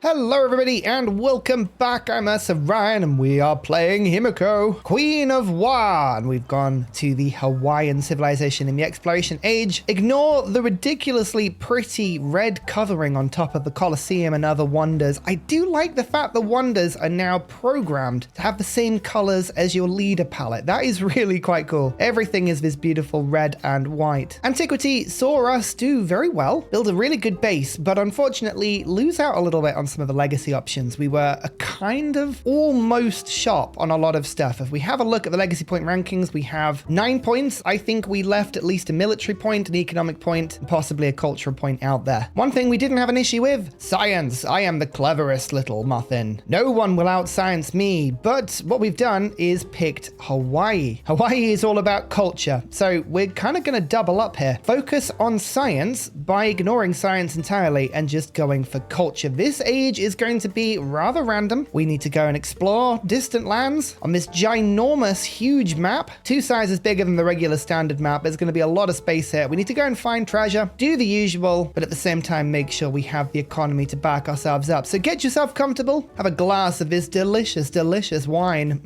Hello everybody and welcome back. I'm Ryan and we are playing Himiko, Queen of Wa, and we've gone to the Hawaiian civilization in the exploration age. Ignore the ridiculously pretty red covering on top of the Colosseum and other wonders. I do like the fact the wonders are now programmed to have the same colors as your leader palette. That is really quite cool. Everything is this beautiful red and white. Antiquity saw us do very well, build a really good base, but unfortunately lose out a little bit on some of the legacy options. We were a kind of almost shop on a lot of stuff. If we have a look at the legacy point rankings, we have 9 points. I think we left at least a military point, an economic point, and possibly a cultural point out there. One thing we didn't have an issue with, science. I am the cleverest little muffin. No one will out-science me, but what we've done is picked Hawaii. Hawaii is all about culture, so we're kind of going to double up here. Focus on science by ignoring science entirely and just going for culture. This age is going to be rather random. We need to go and explore distant lands on this ginormous, huge map, 2 sizes bigger than the regular standard map. There's going to be a lot of space here. We need to go and find treasure, do the usual, but at the same time, make sure we have the economy to back ourselves up. So get yourself comfortable, have a glass of this delicious, delicious wine.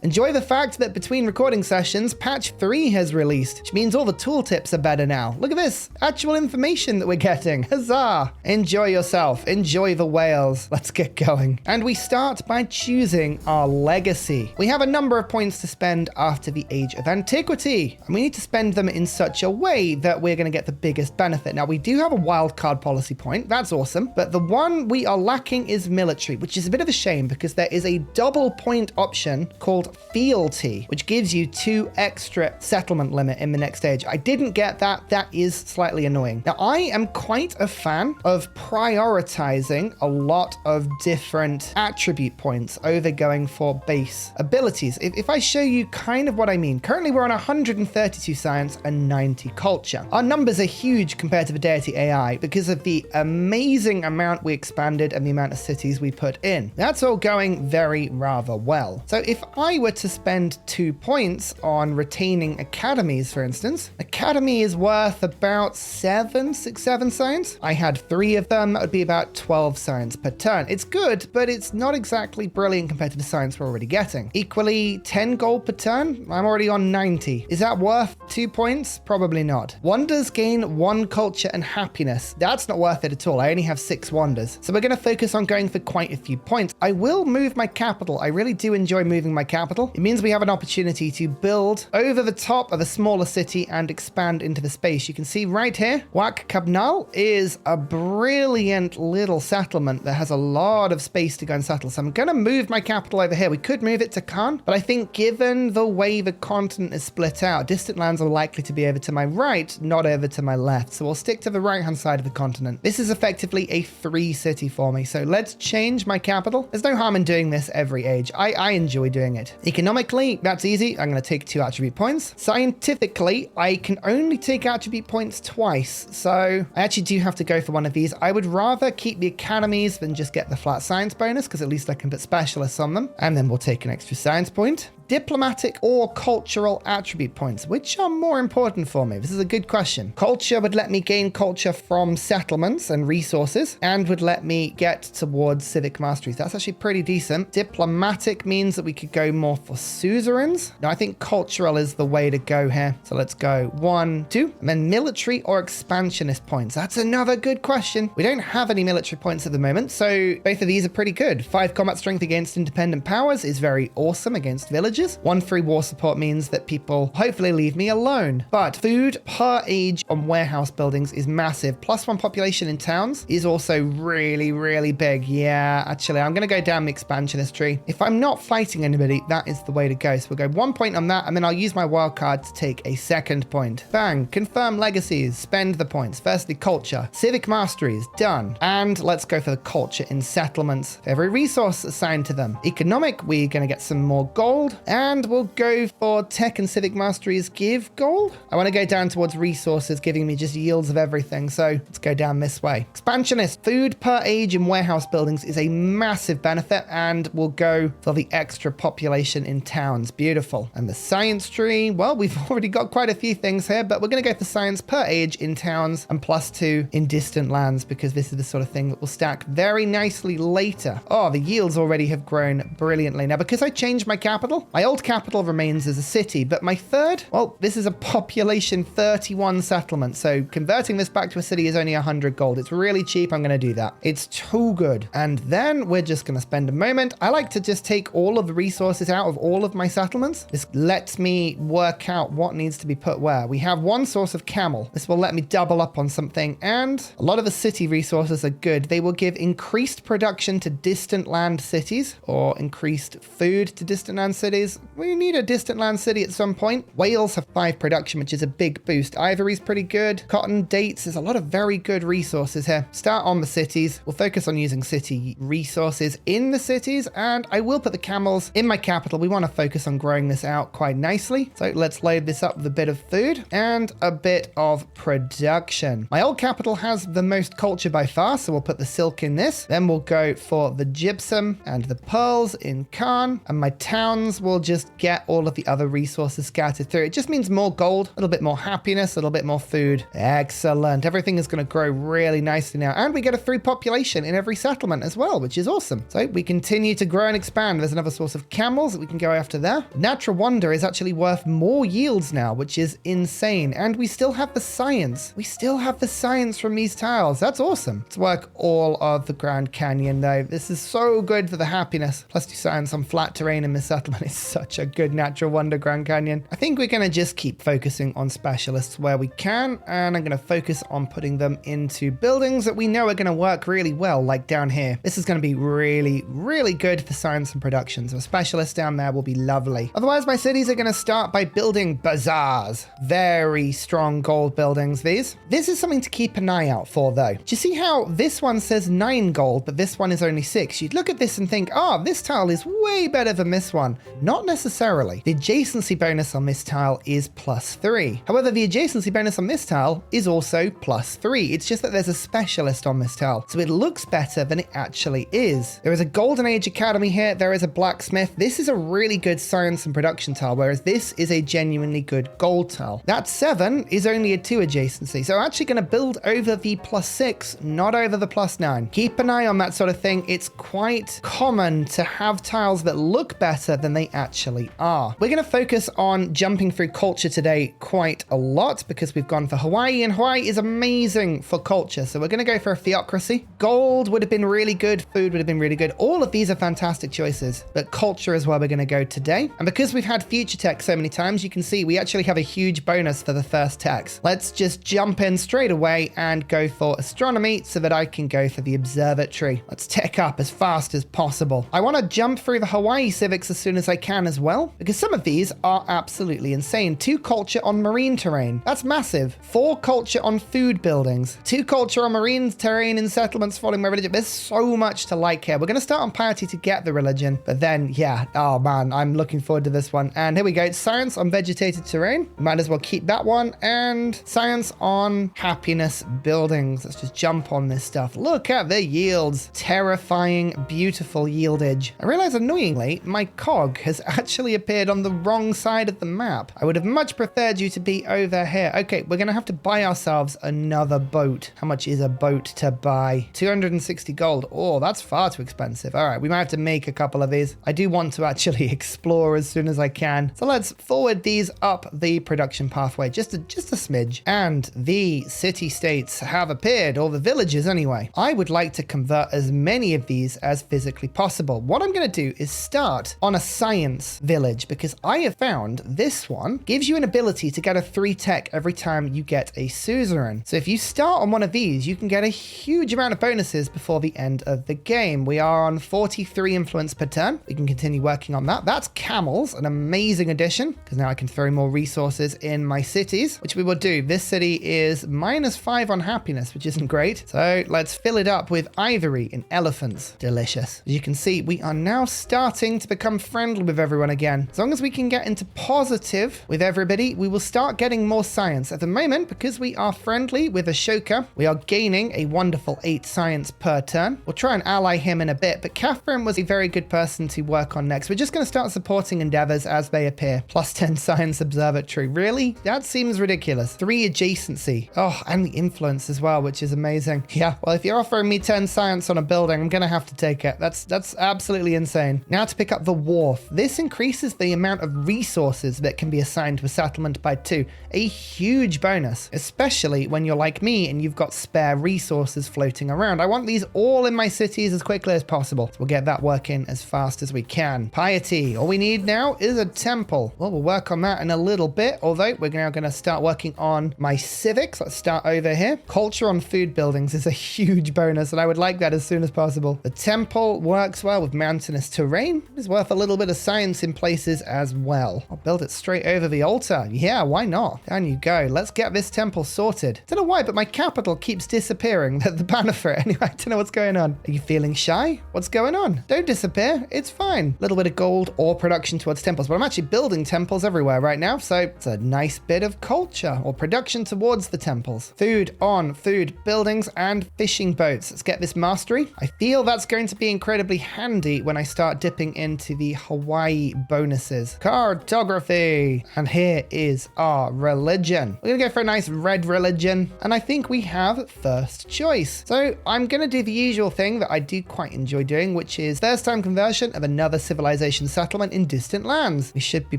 Enjoy the fact that between recording sessions, patch 3 has released, which means all the tooltips are better now. Look at this, actual information that we're getting. Huzzah! Enjoy yourself, enjoy the whales. Let's get going. And we start by choosing our legacy. We have a number of points to spend after the Age of Antiquity, and we need to spend them in such a way that we're going to get the biggest benefit. Now, we do have a wildcard policy point. That's awesome. But the one we are lacking is military, which is a bit of a shame because there is a double point option called fealty, which gives you 2 extra settlement limit in the next stage. I didn't get that. That is slightly annoying. Now, I am quite a fan of prioritizing a lot of different attribute points over going for base abilities. If I show you kind of what I mean, currently we're on 132 science and 90 culture. Our numbers are huge compared to the Deity AI because of the amazing amount we expanded and the amount of cities we put in. That's all going rather well. So if I were to spend 2 points on retaining academies, for instance, academy is worth about 7 science. I had 3 of them. That would be about 12 science per turn. It's good, but it's not exactly brilliant compared to the science we're already getting. Equally, 10 gold per turn. I'm already on 90. Is that worth 2 points? Probably not. Wonders gain 1 culture and happiness. That's not worth it at all. I only have 6 wonders. So we're going to focus on going for quite a few points. I will move my capital. I really do enjoy moving my capital. It means we have an opportunity to build over the top of a smaller city and expand into the space. You can see right here, Wak Kabnal is a brilliant little settlement that has a lot of space to go and settle. So I'm going to move my capital over here. We could move it to Khan, but I think given the way the continent is split out, distant lands are likely to be over to my right, not over to my left. So we'll stick to the right-hand side of the continent. This is effectively a 3 city for me. So let's change my capital. There's no harm in doing this every age. I enjoy doing it. Economically, that's easy. I'm going to take 2 attribute points. Scientifically, I can only take attribute points twice. So I actually do have to go for one of these. I would rather keep the academies than just get the flat science bonus because at least I can put specialists on them, and then we'll take an extra science point. Diplomatic or cultural attribute points, which are more important for me? This is a good question. Culture would let me gain culture from settlements and resources and would let me get towards civic masteries. That's actually pretty decent. Diplomatic means that we could go more for suzerains. Now I think cultural is the way to go here. So let's go 1, 2, and then military or expansionist points. That's another good question. We don't have any military points at the moment, so both of these are pretty good. 5 combat strength against independent powers is very awesome against villages. 1 free war support means that people hopefully leave me alone. But food per age on warehouse buildings is massive. +1 population in towns is also really big. Yeah, actually, I'm going to go down the expansionist tree. If I'm not fighting anybody, that is the way to go. So we'll go 1 point on that, and then I'll use my wild card to take a 2nd point. Bang. Confirm legacies. Spend the points. Firstly, culture. Civic masteries. Done. And let's go for the culture in settlements. Every resource assigned to them. Economic, we're going to get some more gold. And we'll go for tech and civic masteries give gold. I want to go down towards resources, giving me just yields of everything. So let's go down this way. Expansionist, food per age in warehouse buildings is a massive benefit, and we'll go for the extra population in towns. Beautiful. And the science tree, well, we've already got quite a few things here, but we're going to go for science per age in towns and +2 in distant lands, because this is the sort of thing that will stack very nicely later. Oh, the yields already have grown brilliantly. Now, because I changed my capital, my old capital remains as a city, but my third, well, this is a population 31 settlement. So converting this back to a city is only 100 gold. It's really cheap. I'm going to do that. It's too good. And then we're just going to spend a moment. I like to just take all of the resources out of all of my settlements. This lets me work out what needs to be put where. We have one source of camel. This will let me double up on something. And a lot of the city resources are good. They will give increased production to distant land cities, or increased food to distant land cities. We need a distant land city at some point. Wales have 5 production, which is a big boost. Ivory's pretty good. Cotton, dates, there's a lot of very good resources here. Start on the cities. We'll focus on using city resources in the cities, and I will put the camels in my capital. We want to focus on growing this out quite nicely. So let's load this up with a bit of food and a bit of production. My old capital has the most culture by far, so we'll put the silk in this. Then we'll go for the gypsum and the pearls in Khan, and my towns will just get all of the other resources scattered through. It just means more gold, a little bit more happiness, a little bit more food. Excellent. Everything is going to grow really nicely now, and we get a 3 population in every settlement as well, which is awesome. So we continue to grow and expand. There's another source of camels that we can go after there. Natural wonder is actually worth more yields now, which is insane. And we still have the science. We still have the science from these tiles. That's awesome. Let's work all of the Grand Canyon though. This is so good for the happiness. +2 science on flat terrain in this settlement is such a good natural wonder Grand Canyon. I think we're going to just keep focusing on specialists where we can, and I'm going to focus on putting them into buildings that we know are going to work really well, like down here. This is going to be really, really good for science and production, so a specialist down there will be lovely. Otherwise, my cities are going to start by building bazaars. Very strong gold buildings, these. This is something to keep an eye out for, though. Do you see how this one says 9 gold, but this one is only 6? You'd look at this and think, oh, this tile is way better than this one. Not necessarily. The adjacency bonus on this tile is +3. However, the adjacency bonus on this tile is also +3. It's just that there's a specialist on this tile, so it looks better than it actually is. There is a Golden Age Academy here. There is a blacksmith. This is a really good science and production tile, whereas this is a genuinely good gold tile. That 7 is only a 2 adjacency, so I'm actually going to build over the +6, not over the +9. Keep an eye on that sort of thing. It's quite common to have tiles that look better than they actually are. We're going to focus on jumping through culture today quite a lot, because we've gone for Hawaii, and Hawaii is amazing for culture. So we're going to go for a theocracy. Gold would have been really good. Food would have been really good. All of these are fantastic choices, but culture is where we're going to go today. And because we've had future tech so many times, you can see we actually have a huge bonus for the first techs. Let's just jump in straight away and go for astronomy so that I can go for the observatory. Let's tech up as fast as possible. I want to jump through the Hawaii civics as soon as I can as well, because some of these are absolutely insane. 2 culture on marine terrain. That's massive. 4 culture on food buildings. 2 culture on marine terrain in settlements following my religion. There's so much to like here. We're going to start on piety to get the religion, but then, yeah, oh man, I'm looking forward to this one. And here we go. It's science on vegetated terrain. Might as well keep that one. And science on happiness buildings. Let's just jump on this stuff. Look at the yields. Terrifying, beautiful yieldage. I realize annoyingly, my cog has actually appeared on the wrong side of the map. I would have much preferred you to be over here. Okay, we're going to have to buy ourselves another boat. How much is a boat to buy? 260 gold. Oh, that's far too expensive. All right, we might have to make a couple of these. I do want to actually explore as soon as I can. So let's forward these up the production pathway just a smidge. And the city-states have appeared, or the villages anyway. I would like to convert as many of these as physically possible. What I'm going to do is start on a science village, because I have found this one gives you an ability to get a 3 tech every time you get a suzerain. So if you start on one of these, you can get a huge amount of bonuses before the end of the game. We are on 43 influence per turn. We can continue working on that. That's camels, an amazing addition, because now I can throw more resources in my cities, which we will do. This city is -5 on happiness, which isn't great. So let's fill it up with ivory and elephants. Delicious. As you can see, we are now starting to become friendly with with everyone again. As long as we can get into positive with everybody, we will start getting more science. At the moment, because we are friendly with Ashoka, we are gaining a wonderful 8 science per turn. We'll try and ally him in a bit, but Catherine was a very good person to work on next. We're just going to start supporting endeavours as they appear. Plus 10 science observatory. Really? That seems ridiculous. 3 adjacency. Oh, and the influence as well, which is amazing. Yeah, well, if you're offering me 10 science on a building, I'm going to have to take it. That's absolutely insane. Now to pick up the wharf. This increases the amount of resources that can be assigned to a settlement by 2. A huge bonus, especially when you're like me and you've got spare resources floating around. I want these all in my cities as quickly as possible. So we'll get that working as fast as we can. Piety. All we need now is a temple. Well, we'll work on that in a little bit, although we're now going to start working on my civics. Let's start over here. Culture on food buildings is a huge bonus, and I would like that as soon as possible. The temple works well with mountainous terrain. It's worth a little bit of science in places as well. I'll build it straight over the altar. Yeah, why not? Down you go. Let's get this temple sorted. Don't know why, but my capital keeps disappearing. The banner for it. Anyway, I don't know what's going on. Are you feeling shy? What's going on? Don't disappear. It's fine. A little bit of gold or production towards temples. But I'm actually building temples everywhere right now. So it's a nice bit of culture or production towards the temples. Food on food buildings and fishing boats. Let's get this mastery. I feel that's going to be incredibly handy when I start dipping into the Hawai'i bonuses. Cartography. And here is our religion. We're going to go for a nice red religion. And I think we have first choice. So I'm going to do the usual thing that I do quite enjoy doing, which is first time conversion of another civilization settlement in distant lands. We should be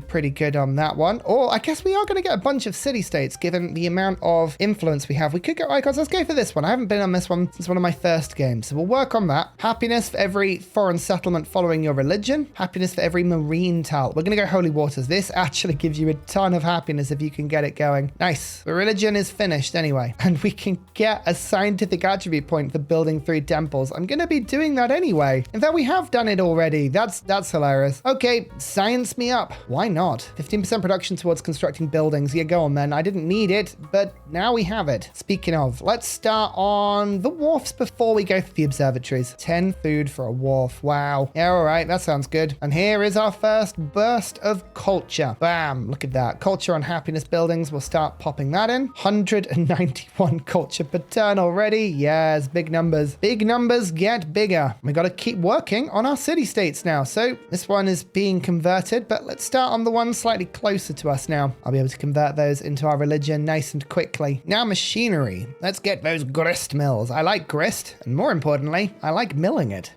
pretty good on that one. Or I guess we are going to get a bunch of city-states given the amount of influence we have. We could get icons. Let's go for this one. I haven't been on this one since one of my first games. So we'll work on that. Happiness for every foreign settlement following your religion. Happiness for every marine tile. We're going to go holy waters. This actually gives you a ton of happiness if you can get it going. Nice. The religion is finished anyway. And we can get a scientific attribute point for building 3 temples. I'm going to be doing that anyway. In fact, we have done it already. That's hilarious. Okay, science me up. Why not? 15% production towards constructing buildings. Yeah, go on then. I didn't need it, but now we have it. Speaking of, let's start on the wharfs before we go for the observatories. 10 food for a wharf. Wow. Yeah, all right. That sounds good. And here is our first burst of culture. Bam. Look at that. Culture on happiness buildings. We'll start popping that in. 191 culture per turn already. Yes, big numbers. Big numbers get bigger. We got to keep working on our city-states now. So this one is being converted, but let's start on the one slightly closer to us now. I'll be able to convert those into our religion nice and quickly. Now machinery. Let's get those grist mills. I like grist, and more importantly, I like milling it.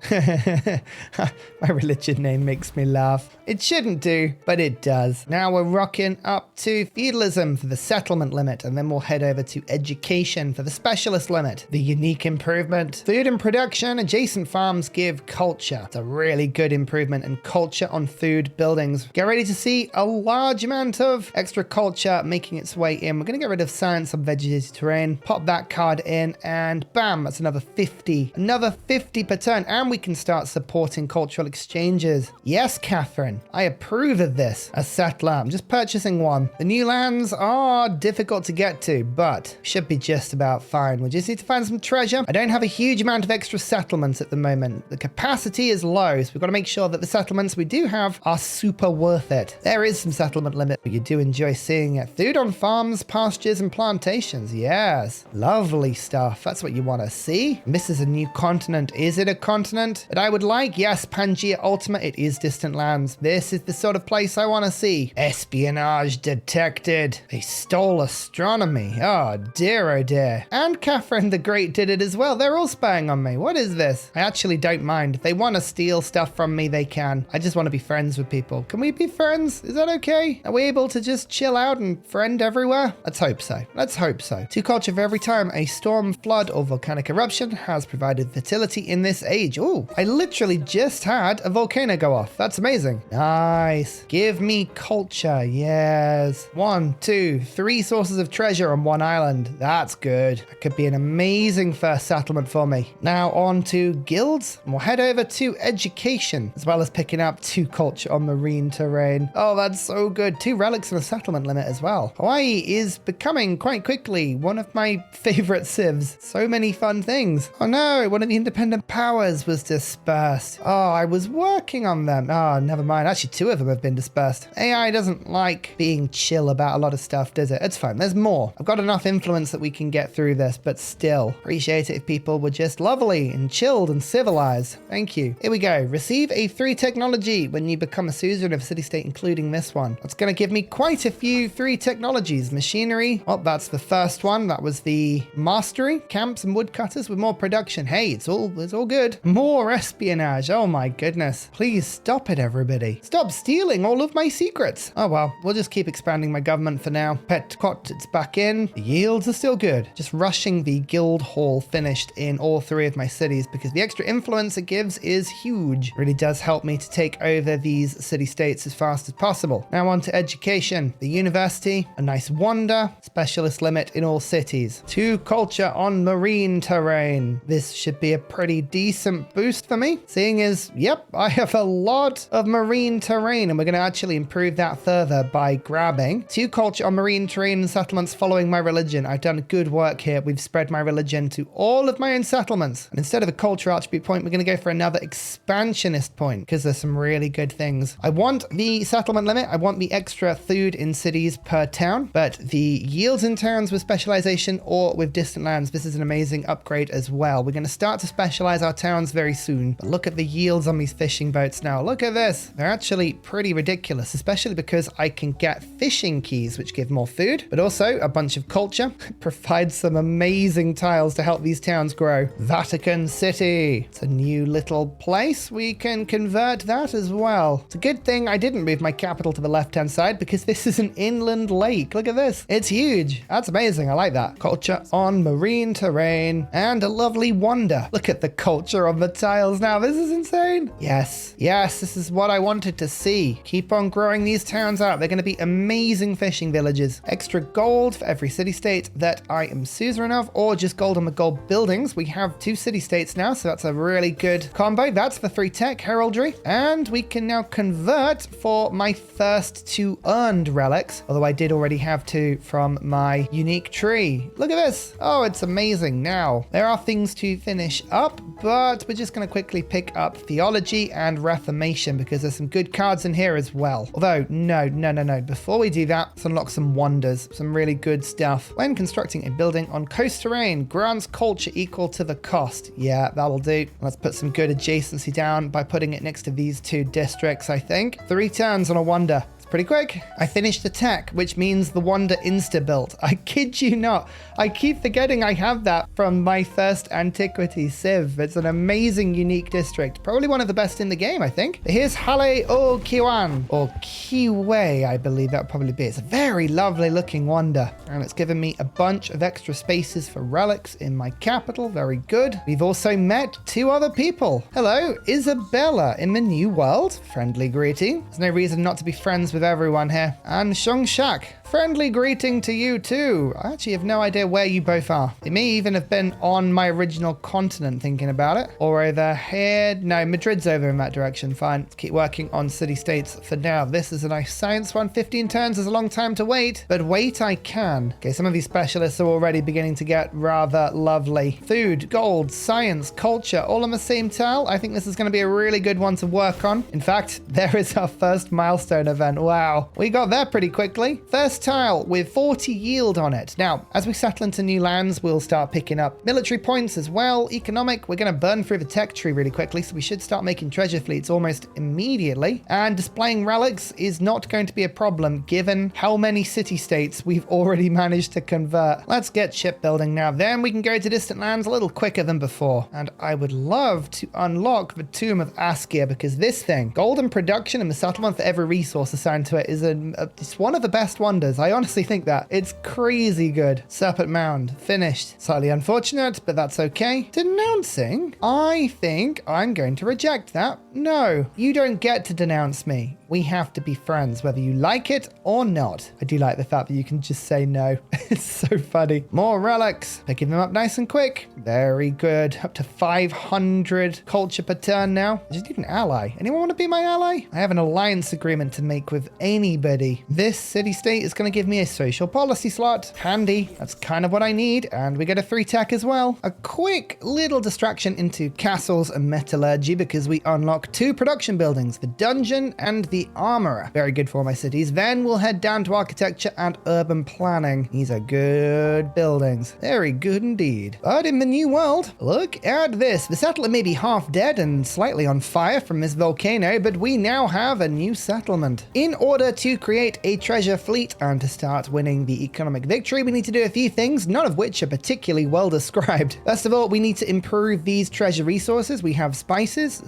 My religion name makes me laugh. It shouldn't do, but it does. Now we're rocking up to feudalism for the settlement limit, and then we'll head over to education for the specialist limit. The unique improvement. Food and production, adjacent farms give culture. It's a really good improvement in culture on food buildings. Get ready to see a large amount of extra culture making its way in. We're going to get rid of science on vegetated terrain, pop that card in, and bam, that's another 50. Another 50 per turn, and we can start supporting cultural exchanges. Yes, Catherine, I approve of this. A settler. I'm just purchasing one. The new lands are difficult to get to, but should be just about fine. We just need to find some treasure. I don't have a huge amount of extra settlements at the moment. The capacity is low, so we've got to make sure that the settlements we do have are super worth it. There is some settlement limit, but you do enjoy seeing it. Food on farms, pastures, and plantations. Yes. Lovely stuff. That's what you want to see. And this is a new continent. Is it a continent that I would like? Yes, Pangea Ultima. It is distant lands. This is the sort of place I want to see. Espionage detected. They stole astronomy. Oh dear. And Catherine the Great did it as well. They're all spying on me. What is this? I actually don't mind. If they want to steal stuff from me, they can. I just want to be friends with people. Can we be friends? Is that okay? Are we able to just chill out and friend everywhere? Let's hope so. Let's hope so. 2 culture for every time a storm, flood, or volcanic eruption has provided fertility in this age. Oh, I literally just had a volcano go off. That's amazing. Nice. Give me culture. Yes. 1, 2, 3 sources of treasure on one island. That's good. That could be an amazing first settlement for me. Now on to guilds. We'll head over to education, as well as picking up 2 culture on marine terrain. Oh, that's so good. 2 relics and a settlement limit as well. Hawaii is becoming quite quickly one of my favorite civs. So many fun things. Oh no, one of the independent powers was dispersed. Oh, I was working on them. Oh never mind. Actually, 2 of them have been dispersed. AI doesn't like being chill about a lot of stuff, does it? It's fine. There's more. I've got enough influence that we can get through this, but still, appreciate it if people were just lovely and chilled and civilized. Thank you. Here we go. Receive a 3 technology when you become a suzerain of a city-state, including this one. That's going to give me quite a few 3 technologies. Machinery. Well, that's the first one. That was the mastery. Camps and woodcutters with more production. Hey, it's all good. More espionage. Oh my goodness. Please stop it, everybody. Stop stealing all of my secrets. Oh well, we'll just keep expanding my government for now. Pet cot, it's back in. The yields are still good. Just rushing the guild hall finished in all 3 of my cities because the extra influence it gives is huge. Really does help me to take over these city-states as fast as possible. Now on to education. The university, a nice wonder, specialist limit in all cities. 2 culture on marine terrain. This should be a pretty decent boost for me, seeing as, yep, I have a lot of marine terrain, and we're going to actually improve that further by grabbing 2 culture on marine terrain and settlements following my religion. I've done good work here. We've spread my religion to all of my own settlements. And instead of a culture attribute point, we're going to go for another expansionist point because there's some really good things. I want the settlement limit. I want the extra food in cities per town, but the yields in towns with specialization or with distant lands, this is an amazing upgrade as well. We're going to start to specialize our towns very soon. But look at the yields on these fishing boats now. Look at this. They're actually pretty ridiculous, especially because I can get fishing keys, which give more food, but also a bunch of culture. Provides some amazing tiles to help these towns grow. Vatican City. It's a new little place. We can convert that as well. It's a good thing I didn't move my capital to the left-hand side because this is an inland lake. Look at this. It's huge. That's amazing. I like that. Culture on marine terrain and a lovely wonder. Look at the culture on the tiles now. This is insane. Yes. Yes, this is what I wanted to see. Keep on growing these towns out. They're going to be amazing fishing villages. Extra gold for every city-state that I am suzerain of, or just gold on the gold buildings. We have 2 city-states now, so that's a really good combo. That's for 3 tech heraldry. And we can now convert for my first 2 earned relics, although I did already have 2 from my unique tree. Look at this. Oh, it's amazing. Now, there are things to finish up, but we're just going to quickly pick up theology and reformation because there's some good cards in here as well. Although, no. Before we do that, let's unlock some wonders, some really good stuff. When constructing a building on coast terrain, grants culture equal to the cost. Yeah, that'll do. Let's put some good adjacency down by putting it next to these 2 districts, I think. 3 turns on a wonder. Pretty quick. I finished the tech, which means the wonder insta-built. I kid you not. I keep forgetting I have that from my first antiquity civ. It's an amazing, unique district. Probably one of the best in the game, I think. Here's Hale-o-Kiwan, or Kiwe, I believe that would probably be. It's a very lovely looking wonder. And it's given me a bunch of extra spaces for relics in my capital. Very good. We've also met 2 other people. Hello, Isabella in the New World. Friendly greeting. There's no reason not to be friends with everyone here. And Shongshak, friendly greeting to you too. I actually have no idea where you both are. It may even have been on my original continent thinking about it. Or over here. No, Madrid's over in that direction. Fine. Let's keep working on city-states for now. This is a nice science one. 15 turns is a long time to wait, but wait I can. Okay, some of these specialists are already beginning to get rather lovely. Food, gold, science, culture, all on the same tile. I think this is going to be a really good one to work on. In fact, there is our first milestone event. Wow, we got there pretty quickly. First tile with 40 yield on it. Now, as we settle into new lands, we'll start picking up military points as well. Economic, we're going to burn through the tech tree really quickly, so we should start making treasure fleets almost immediately. And displaying relics is not going to be a problem given how many city-states we've already managed to convert. Let's get shipbuilding now. Then we can go to distant lands a little quicker than before. And I would love to unlock the Tomb of Askia because this thing, golden production and the settlement for every resource assigned to it, is it's one of the best wonders. I honestly think that. It's crazy good. Serpent Mound, finished. Slightly unfortunate, but that's okay. Denouncing? I think I'm going to reject that. No, you don't get to denounce me. we have to be friends, whether you like it or not. I do like the fact that you can just say no. It's so funny. More relics. Picking them up nice and quick. Very good. Up to 500 culture per turn now. I just need an ally. Anyone want to be my ally? I have an alliance agreement to make with anybody. This city-state is going to give me a social policy slot. Handy. That's kind of what I need. And we get a free tech as well. A quick little distraction into castles and metallurgy because we unlock 2 production buildings, the dungeon and the armorer. Very good for my cities. Then we'll head down to architecture and urban planning. These are good buildings. Very good indeed. But in the new world, look at this. The settler may be half dead and slightly on fire from this volcano, but we now have a new settlement. In order to create a treasure fleet and to start winning the economic victory, we need to do a few things, none of which are particularly well described. First of all, we need to improve these treasure resources. We have spices,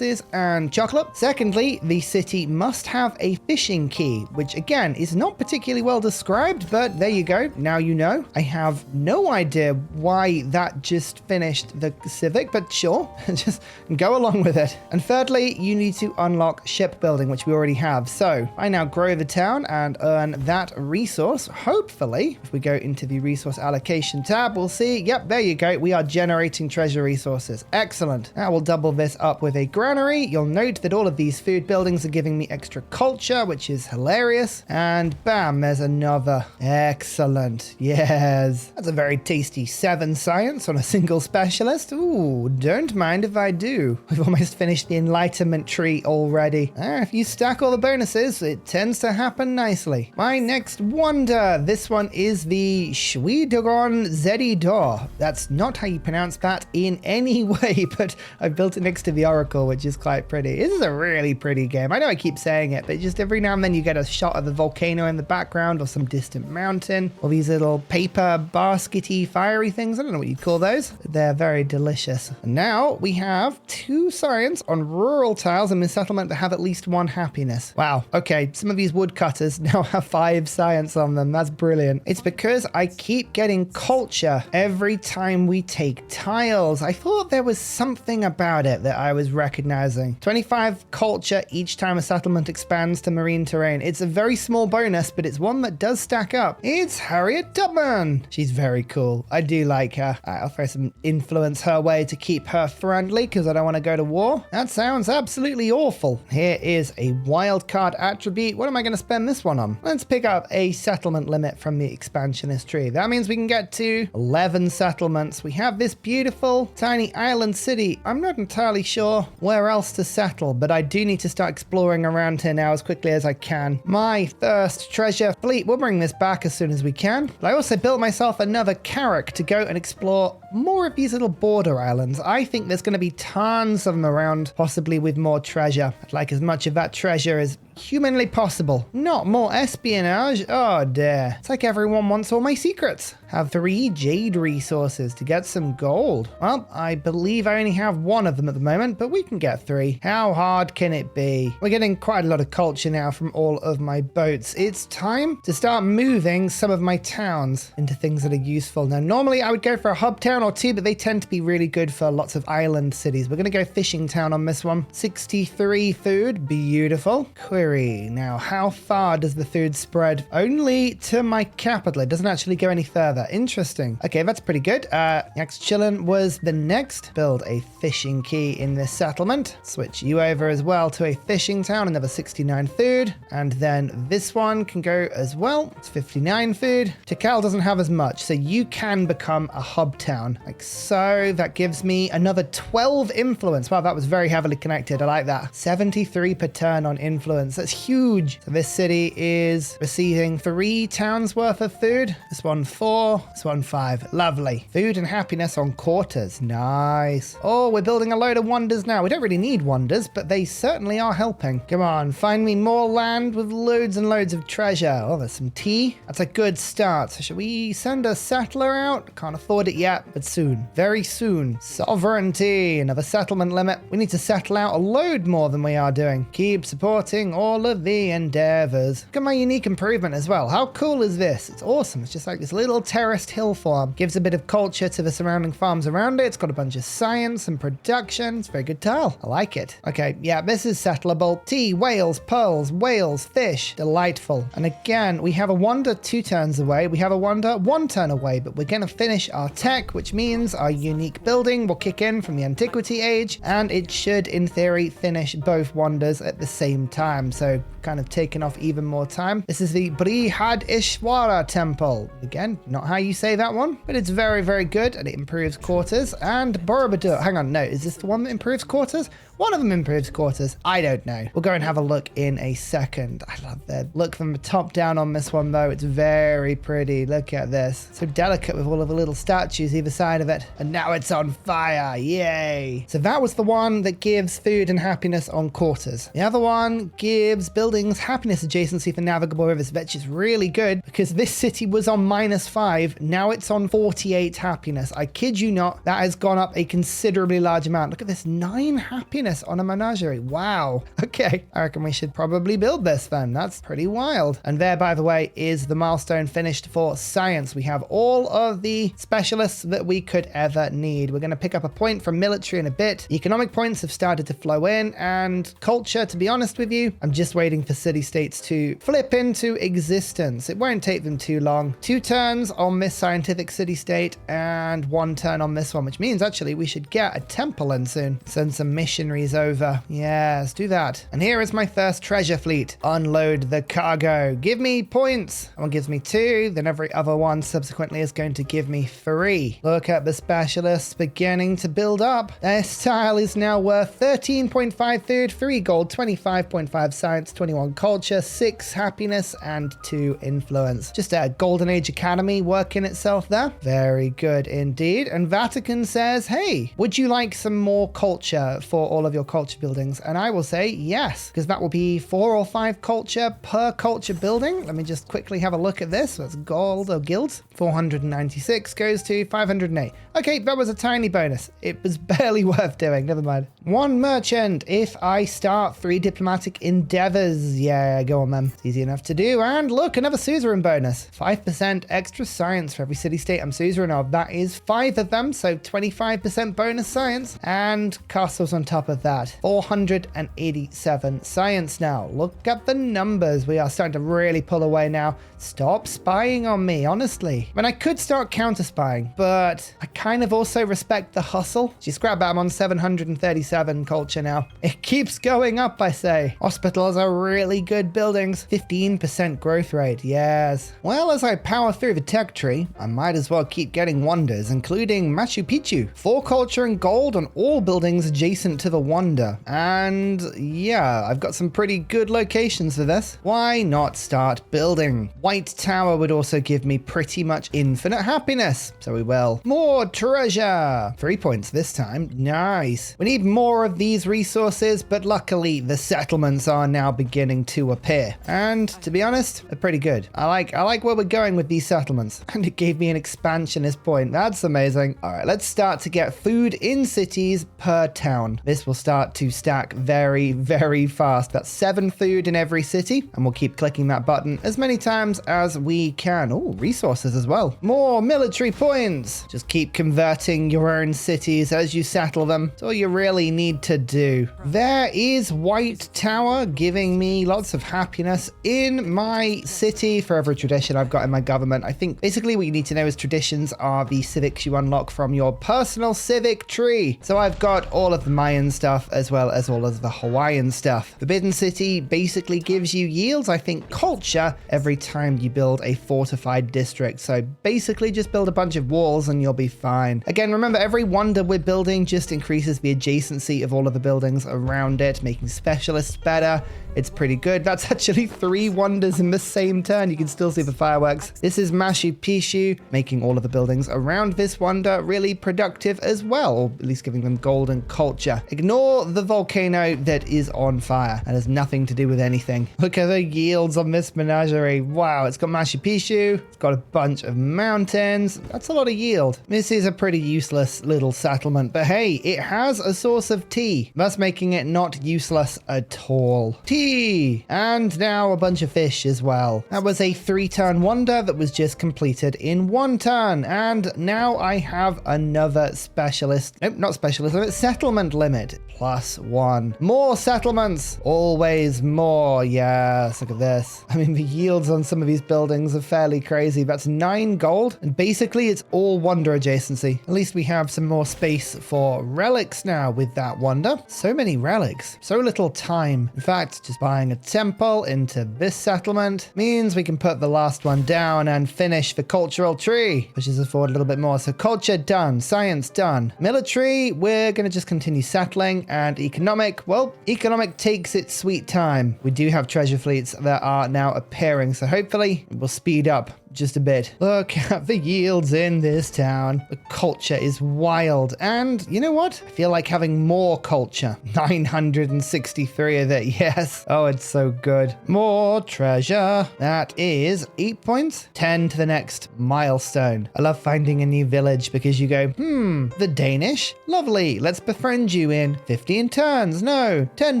and chocolate. Secondly, the city must have a fishing key, which again is not particularly well described, but there you go. Now you know. I have no idea why that just finished the Civic, but sure, just go along with it. And thirdly, you need to unlock shipbuilding, which we already have. So I now grow the town and earn that resource. Hopefully, if we go into the resource allocation tab, we'll see, yep, there you go. We are generating treasure resources. Excellent. Now we'll double this up with a granary. You'll note that all of these food buildings are giving me extra culture, which is hilarious. And bam, there's another. Excellent. Yes. That's a very tasty 7 science on a single specialist. Ooh, don't mind if I do. We've almost finished the enlightenment tree already. If you stack all the bonuses, it tends to happen nicely. My next wonder. This one is the Shwidogon Zedidor. That's not how you pronounce that in any way, but I built it next to the Oracle, which is quite pretty. This is a really pretty game. I know I keep saying it, but just every now and then you get a shot of the volcano in the background or some distant mountain or these little paper baskety fiery things. I don't know what you'd call those. They're very delicious. And now we have 2 science on rural tiles in this settlement that have at least 1 happiness. Wow. Okay. Some of these woodcutters now have 5 science on them. That's brilliant. It's because I keep getting culture every time we take tiles. I thought there was something about it that I was recognizing. 25 culture each time a settlement expands to marine terrain. It's a very small bonus, but it's one that does stack up. It's Harriet Tubman. She's very cool. I do like her. I'll throw some influence her way to keep her friendly because I don't want to go to war. That sounds absolutely awful. Here is a wild card attribute. What am I going to spend this one on? Let's pick up a settlement limit from the expansionist tree. That means we can get to 11 settlements. We have this beautiful tiny island city. I'm not entirely sure where else to settle, but I do need to start exploring around here now as quickly as I can. My thirst treasure fleet, we'll bring this back as soon as we can. But I also built myself another carrack to go and explore more of these little border islands. I think there's going to be tons of them around, possibly with more treasure. I'd like as much of that treasure as humanly possible. Not more espionage. Oh dear. It's like everyone wants all my secrets. Have 3 jade resources to get some gold. Well, I believe I only have 1 of them at the moment, but we can get 3. How hard can it be? We're getting quite a lot of culture now from all of my boats. It's time to start moving some of my towns into things that are useful. Now, normally I would go for a hub town or 2, but they tend to be really good for lots of island cities. We're going to go fishing town on this one. 63 food. Beautiful. Query. Now, how far does the food spread? Only to my capital. It doesn't actually go any further. Interesting. Okay, that's pretty good. Next chillin' was the next. Build a fishing key in this settlement. Switch you over as well to a fishing town. Another 69 food. And then this one can go as well. It's 59 food. Tikal doesn't have as much, so you can become a hub town. Like so. That gives me another 12 influence. Wow, that was very heavily connected. I like that. 73 per turn on influence. That's huge. So this city is receiving 3 towns worth of food. This one 4. This one 5. Lovely. Food and happiness on quarters. Nice. Oh, we're building a load of wonders now. We don't really need wonders, but they certainly are helping. Come on, find me more land with loads and loads of treasure. Oh, there's some tea. That's a good start. So should we send a settler out? Can't afford it yet, but soon. Very soon. Sovereignty. Another settlement limit. We need to settle out a load more than we are doing. Keep supporting all of the endeavours. Look at my unique improvement as well. How cool is this? It's awesome. It's just like this little terraced hill farm. Gives a bit of culture to the surrounding farms around it. It's got a bunch of science and production. It's a very good tile. I like it. Okay, yeah, this is settleable. Tea, whales, pearls, whales, fish. Delightful. And again, we have a wonder 2 turns away. We have a wonder 1 turn away, but we're going to finish our tech, which means our unique building will kick in from the Antiquity Age, and it should, in theory, finish both wonders at the same time. So kind of taking off even more time. This is the Brihadishwara Temple. Again, not how you say that one, but it's very, very good, and it improves quarters. And Borobudur. Hang on, no, is this the one that improves quarters? One of them improves quarters. I don't know. We'll go and have a look in a second. I love that look from the top down on this one, though. It's very pretty. Look at this. So delicate with all of the little statues either side of it. And now it's on fire. Yay. So that was the one that gives food and happiness on quarters. The other one gives buildings happiness adjacency for navigable rivers, which is really good because this city was on -5. Now it's on 48 happiness. I kid you not. That has gone up a considerably large amount. Look at this. 9 happiness on a menagerie. Wow. Okay. I reckon we should probably build this then. That's pretty wild. And there, by the way, is the milestone finished for science. We have all of the specialists that we could ever need. We're going to pick up a point from military in a bit. Economic points have started to flow in, and culture, to be honest with you, I'm just waiting for city-states to flip into existence. It won't take them too long. 2 turns on this scientific city-state and 1 turn on this one, which means actually we should get a temple in soon. Send some missionaries over. Yes, do that. And here is my first treasure fleet. Unload the cargo. Give me points. One gives me 2, then every other one subsequently is going to give me 3. Look at the specialists beginning to build up. This tile is now worth 13.5 food, 3 gold, 25.5 science, 21 culture, 6 happiness, and 2 influence. Just a Golden Age Academy working itself there. Very good indeed. And Vatican says, hey, would you like some more culture for all of your culture buildings? And I will say yes, because that will be 4 or 5 culture per culture building. Let me just quickly have a look at this. That's gold or guilds. 496 goes to 508. Okay, that was a tiny bonus. It was barely worth doing. Never mind. 1 merchant if I start 3 diplomatic endeavors. Yeah, go on then. It's easy enough to do. And look, another suzerain bonus. 5% extra science for every city-state I'm suzerain of. That is 5 of them, so 25% bonus science. And castles on top of that. 487 science now. Look at the numbers. We are starting to really pull away now. Stop spying on me, honestly. I mean, I could start counter-spying, but I kind of also respect the hustle. Just grab that. I'm on 737 culture now. It keeps going up, I say. Hospitals are really good buildings. 15% growth rate. Yes. Well, as I power through the tech tree, I might as well keep getting wonders, including Machu Picchu. 4 culture and gold on all buildings adjacent to the wonder. And yeah, I've got some pretty good locations for this. Why not start building? White Tower would also give me pretty much infinite happiness. So we will. More treasure. 3 points this time. Nice. We need more of these resources, but luckily the settlements are now beginning to appear. And to be honest, they're pretty good. I like where we're going with these settlements. And it gave me an expansionist point. That's amazing. All right, let's start to get food in cities per town. This will start to stack very, very fast. That's 7 food in every city. And we'll keep clicking that button as many times as we can. Oh, resources as well. More military points. Just keep converting your own cities as you settle them. That's all you really need to do. There is White Tower giving me lots of happiness in my city for every tradition I've got in my government. I think basically what you need to know is traditions are the civics you unlock from your personal civic tree. So I've got all of the Mayan stuff as well as all of the Hawaiian stuff. Forbidden City basically gives you yields, I think, culture every time you build a fortified district. So basically just build a bunch of walls and you'll be fine. Again, remember, every wonder we're building just increases the adjacency of all of the buildings around it, making specialists better. It's pretty good. That's actually 3 wonders in the same turn. You can still see the fireworks. This is Machu Picchu, making all of the buildings around this wonder really productive as well, or at least giving them golden culture. Ignore the volcano that is on fire. That has nothing to do with anything. Look at the yields on this menagerie. Wow, it's got Machu Picchu. It's got a bunch of mountains. That's a lot of yield. This is a pretty useless little settlement, but hey, it has a source of tea, thus making it not useless at all. coal. Tea. And now a bunch of fish as well. That was a 3-turn wonder that was just completed in 1 turn. And now I have another specialist. Nope, not specialist limit. Settlement limit. +1. More settlements. Always more. Yes, look at this. I mean, the yields on some of these buildings are fairly crazy. That's 9 gold. And basically, it's all wonder adjacency. At least we have some more space for relics now with that wonder. So many relics. So little time. In fact, just buying a temple into this settlement means we can put the last one down and finish the cultural tree, which is afford a little bit more. So culture done. Science done. Military, we're going to just continue settling. And economic, well, economic takes its sweet time. We do have treasure fleets that are now appearing, so hopefully it will speed up just a bit. Look at the yields in this town. The culture is wild. And you know what? I feel like having more culture. 963 of it, yes. Oh, it's so good. More treasure. That is 8 points. 10 to the next milestone. I love finding a new village because you go, the Danish? Lovely. Let's befriend you in 15 turns. No. 10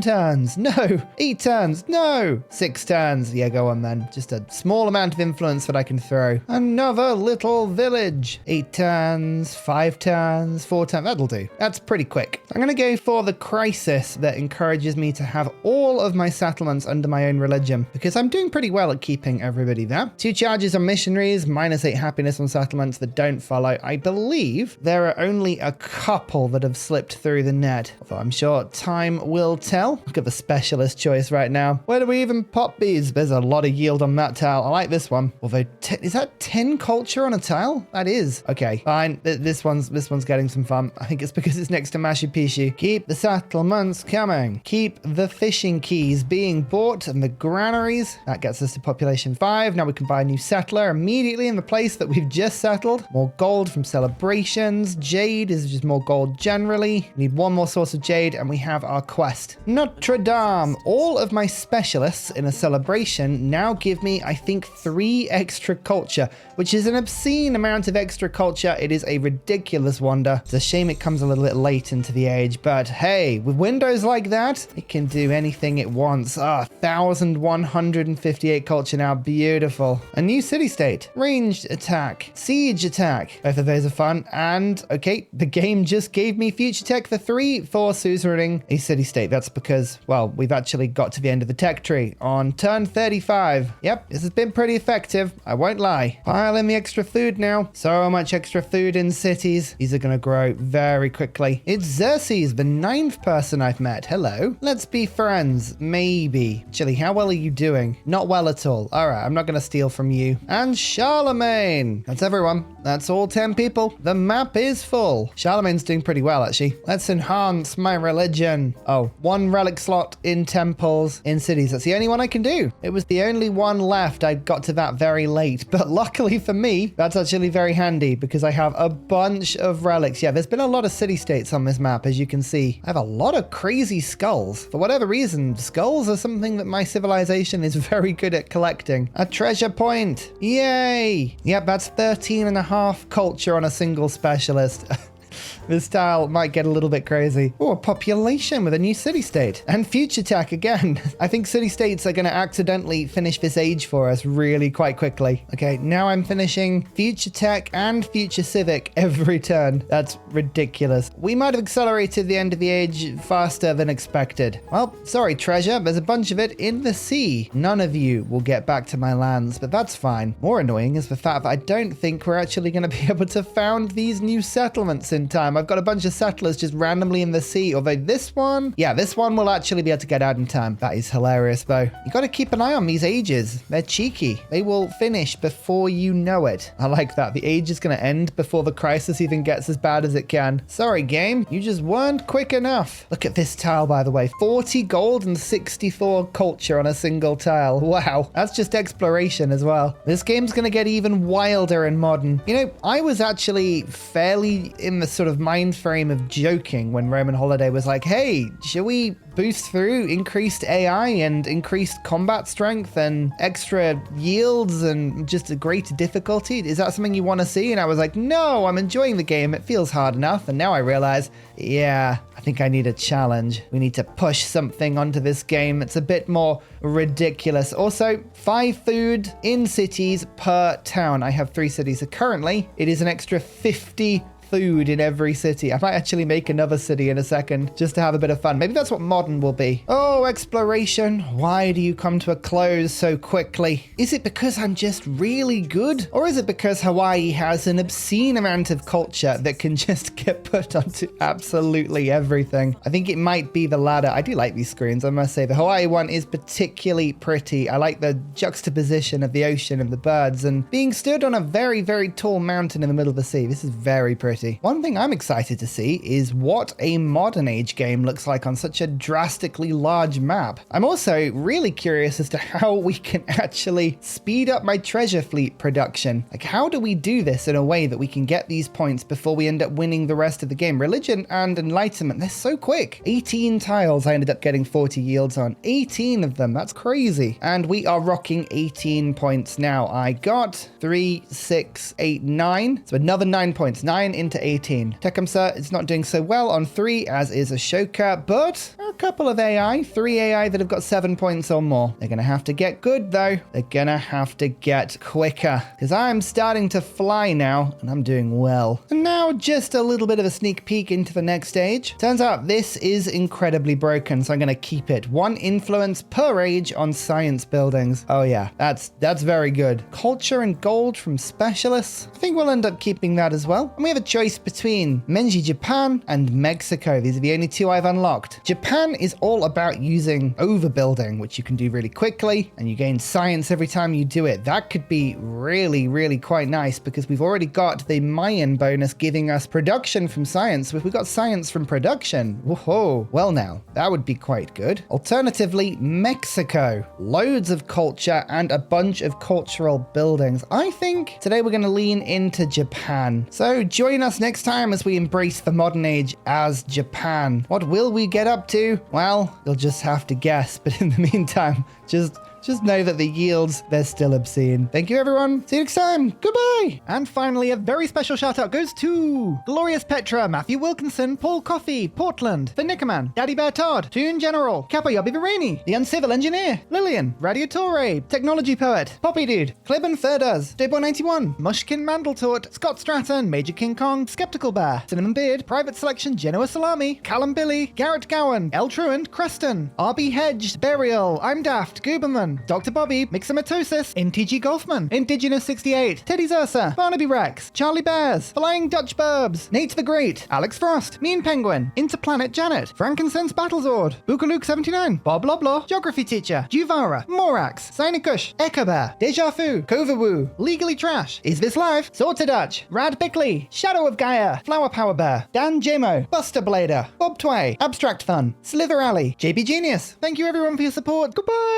turns. No. 8 turns. No. 6 turns. Yeah, go on then. Just a small amount of influence that I can throw. Another little village. 8 turns, 5 turns, 4 turns. That'll do. That's pretty quick. I'm going to go for the crisis that encourages me to have all of my settlements under my own religion because I'm doing pretty well at keeping everybody there. 2 charges on missionaries, -8 happiness on settlements that don't follow. I believe there are only a couple that have slipped through the net, although I'm sure time will tell. Look at the specialist choice right now. Where do we even pop these? There's a lot of yield on that tile. I like this one. Although, is that 10 culture on a tile? That is. Okay, fine. This one's getting some fun. I think it's because it's next to Machu Picchu. Keep the settlements coming. Keep the fishing keys being bought and the granaries. That gets us to population 5. Now we can buy a new settler immediately in the place that we've just settled. More gold from celebrations. Jade is just more gold generally. We need 1 more source of jade and we have our quest. Notre Dame. All of my specialists in a celebration now give me, I think, 3 extra culture, which is an obscene amount of extra culture. It is a ridiculous wonder. It's a shame it comes a little bit late into the age, but hey, with windows like that, it can do anything it wants. 1,158 culture now. Beautiful. A new city-state. Ranged attack. Siege attack. Both of those are fun. And, okay, the game just gave me future tech for 3 for suzeraning a city-state. That's because, well, we've actually got to the end of the tech tree on turn 35. Yep, this has been pretty effective. I won't lie. Pile in the extra food now. So much extra food in cities. These are going to grow very quickly. It's Xerxes, the 9th person I've met. Hello. Let's be friends. Maybe. Actually, how well are you doing? Not well at all. All right, I'm not going to steal from you. And Charlemagne. That's everyone. That's all 10 people. The map is full. Charlemagne's doing pretty well, actually. Let's enhance my religion. Oh, 1 relic slot in temples in cities. That's the only one I can do. It was the only one left. I got to that very late, but luckily for me, that's actually very handy because I have a bunch of relics. Yeah, there's been a lot of city-states on this map, as you can see. I have a lot of crazy skulls. For whatever reason, skulls are something that my civilization is very good at collecting. A treasure point. Yay. Yep, that's 13.5 culture on a single specialist. This tile might get a little bit crazy. Oh, a population with a new city-state. And future tech again. I think city-states are going to accidentally finish this age for us really quite quickly. Okay, now I'm finishing future tech and future civic every turn. That's ridiculous. We might have accelerated the end of the age faster than expected. Well, sorry, treasure. There's a bunch of it in the sea. None of you will get back to my lands, but that's fine. More annoying is the fact that I don't think we're actually going to be able to found these new settlements in time. I've got a bunch of settlers just randomly in the sea, although this one will actually be able to get out in time. That is hilarious though. You got to keep an eye on these ages. They're cheeky. They will finish before you know it. I like that. The age is going to end before the crisis even gets as bad as it can. Sorry game, you just weren't quick enough. Look at this tile by the way. 40 gold and 64 culture on a single tile. Wow, that's just exploration as well. This game's going to get even wilder in modern. You know, I was actually fairly in the sort of mind frame of joking when Roman Holiday was like, hey, shall we boost through increased AI and increased combat strength and extra yields and just a greater difficulty? Is that something you want to see? And I was like, no, I'm enjoying the game. It feels hard enough. And now I realize, yeah, I think I need a challenge. We need to push something onto this game. It's a bit more ridiculous. Also, 5 food in cities per town. I have 3 cities. So currently, it is an extra 50 food in every city. I might actually make another city in a second just to have a bit of fun. Maybe that's what modern will be. Oh, exploration. Why do you come to a close so quickly? Is it because I'm just really good? Or is it because Hawaii has an obscene amount of culture that can just get put onto absolutely everything? I think it might be the latter. I do like these screens, I must say. The Hawaii one is particularly pretty. I like the juxtaposition of the ocean and the birds and being stood on a very, very tall mountain in the middle of the sea. This is very pretty. One thing I'm excited to see is what a modern age game looks like on such a drastically large map. I'm also really curious as to how we can actually speed up my treasure fleet production. Like, how do we do this in a way that we can get these points before we end up winning the rest of the game? Religion and enlightenment, they're so quick. 18 tiles I ended up getting 40 yields on. 18 of them, that's crazy. And we are rocking 18 points now. I got 3, 6, 8, 9. So another 9 points. 9 into 18. Tecumseh is not doing so well on 3, as is Ashoka, but a couple of AI, 3 AI that have got 7 points or more. They're going to have to get good though. They're going to have to get quicker because I'm starting to fly now and I'm doing well. And now just a little bit of a sneak peek into the next stage. Turns out this is incredibly broken, so I'm going to keep it. 1 influence per age on science buildings. Oh yeah, that's very good. Culture and gold from specialists. I think we'll end up keeping that as well. And we have a choice between Menji Japan and Mexico. These are the only 2 I've unlocked. Japan is all about using overbuilding, which you can do really quickly, and you gain science every time you do it. That could be really, really quite nice because we've already got the Mayan bonus giving us production from science. If we got science from production, whoa, well now, that would be quite good. Alternatively, Mexico. Loads of culture and a bunch of cultural buildings. I think today we're going to lean into Japan. So join us next time as we embrace the modern age as Japan. What will we get up to? Well, you'll just have to guess. But in the meantime, just know that the yields, they're still obscene. Thank you, everyone. See you next time. Goodbye. And finally, a very special shout out goes to Glorious Petra, Matthew Wilkinson, Paul Coffey, Portland, The Nickerman, Daddy Bear Todd, Toon General, Kapayobi Vireni, The Uncivil Engineer, Lillian, Radiatore, Technology Poet, Poppy Dude, Clibben Ferdaz, Dayboy91, Mushkin Mandletort, Scott Stratton, Major King Kong, Skeptical Bear, Cinnamon Beard, Private Selection, Genoa Salami, Callum Billy, Garrett Gowan, El Truant, Creston, RB Hedged, Burial, I'm Daft, Gooberman, Dr. Bobby, Mixomatosis, NTG Golfman, Indigenous 68, Teddy Zursa, Barnaby Rex, Charlie Bears, Flying Dutch Burbs, Nate the Great, Alex Frost, Mean Penguin, Interplanet Janet, Frankincense Battlezord, Bookaluk 79, Bob Loblaw, Geography Teacher, Juvara, Morax, Sinikush, Echo Bear, Deja Fu, Kovawoo, Legally Trash, Is This Live, Sorta Dutch, Rad Bickley, Shadow of Gaia, Flower Power Bear, Dan Jamo, Buster Blader, Bob Tway, Abstract Fun, Slither Alley, JB Genius. Thank you everyone for your support. Goodbye.